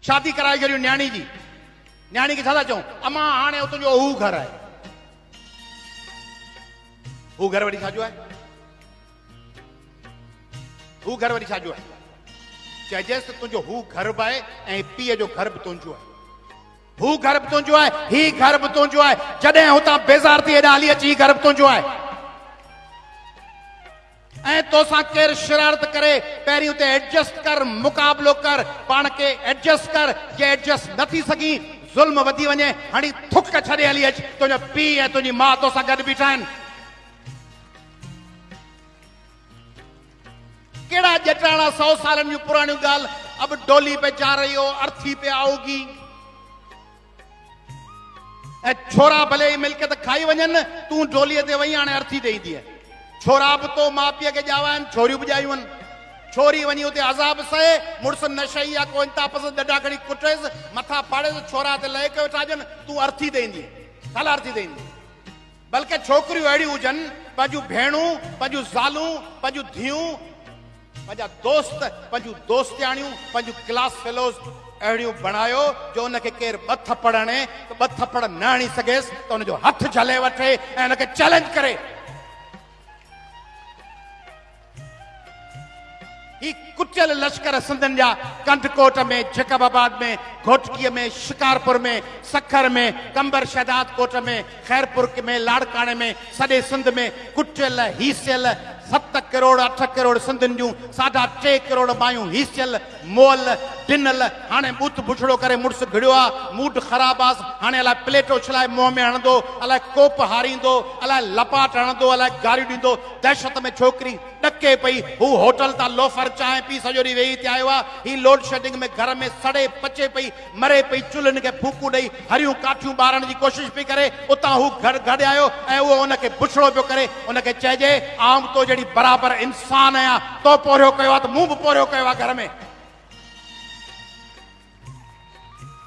शादी कराए छॾियो न्याणी जी, न्याणी खे छा था चऊं, अमा हाणे तुंहिंजो हू घर आहे। हू घर वरी छाजो आहे, हू घर वरी छाजो आहे, चइजेसि त तुंहिंजो हू घर बि आहे ऐं पीउ जो घर बि तुंहिंजो आहे। हू घर बि तुंहिंजो आहे, ही घर बि तुंहिंजो आहे। जॾहिं हुतां बेज़ार थी हेॾां हली अची, ही घर बि तुंहिंजो आहे। ऐं तोसां केरु शरारत करे, पहिरीं उते एडजस्ट कर, मुक़ाबिलो कर, पाण खे एडजस्ट कर। जे एडजस्ट न थी सघी, ज़ुल्म वधी वञे, हाणे थुक छॾे हली अच, तुंहिंजो पीउ ऐं तुंहिंजी माउ तोसां गॾु बीठा आहिनि। केड़ा जटाणा 100 सालन जूं पुराणियूं ॻाल्हि, अब डोली पे जा रही हो, अर्थी पे आओगी। ऐं छोरा भले ही मिल्कियत खाई वञनि, तूं डोलीअ ते वही हाणे अर्थी ॾेई थी। छोरा बि तो माउ पीउ खे ॼावा आहिनि, छोरियूं बि ॼायूं आहिनि। छोरी वञी उते अज़ाब सहे, मुड़ुस नशई आहे, को इंता पसंदि ॾॾा खणी कुटेसि, मथां फाड़ेसि, छोरा ते लहे के वेठा हुजनि, तूं अर्थी ॾेईंदी। छा अर्थी ॾेईंदी? बल्कि छोकिरियूं अहिड़ियूं हुजनि, पंहिंजूं भेणूं, पंहिंजूं ज़ालूं, पंहिंजूं धीअरूं, पंहिंजा दोस्त, पंहिंजूं दोस्तियाणियूं, पंहिंजूं क्लास फेलोज़ अहिड़ियूं बणायो जो उनखे केरु ॿ थप्पड़ हणे त ॿ थप्पड़ न हणी सघेसि त उनजो हथु झले वठे ऐं उनखे चैलेंज करे। ही कुटियल लश्कर सिंधनि जा कंठकोट में, जैकबाबाद में, घोटकीअ में, शिकारपुर में, सखर में, कंबर शहदाद कोट में, खैरपुर में, लाड़काणे में, सॼे सिंध में कुटियल हीसियल 7 करोड़ 8 करोड़ सिंधियुनि जूं 3.5 करोड़ मायूं हीसियल, मोल, ॾिनल। हाणे बूथ बुछड़ो करे मुड़ुसु घिड़ियो आहे, मूड ख़राबु आहे, हाणे अलाए प्लेटो छिलाए मुंहं में हणंदो, अलाए कोप हारींदो, अलाए लपाट हणंदो, अलाए गारियूं ॾींदो। दहशत में छोकिरी ॾके पई, हू होटल तां लोफर चांहि पी सॼो ॾींहुं वेही ते आयो आहे। ही लोड शेडिंग में घर में सड़े पचे पई, मरे पई, चुल्हनि खे फूकू ॾेई हरियूं काठियूं ॿारण जी कोशिशि पई करे। उतां हू घर गॾु आयो ऐं उहो उनखे बुछड़ो पियो करे। उनखे चइजे, आउं तो जहिड़ी बराबरि इंसान आहियां, तो पोरियो कयो आहे त मूं बि पोरियो कयो आहे घर में।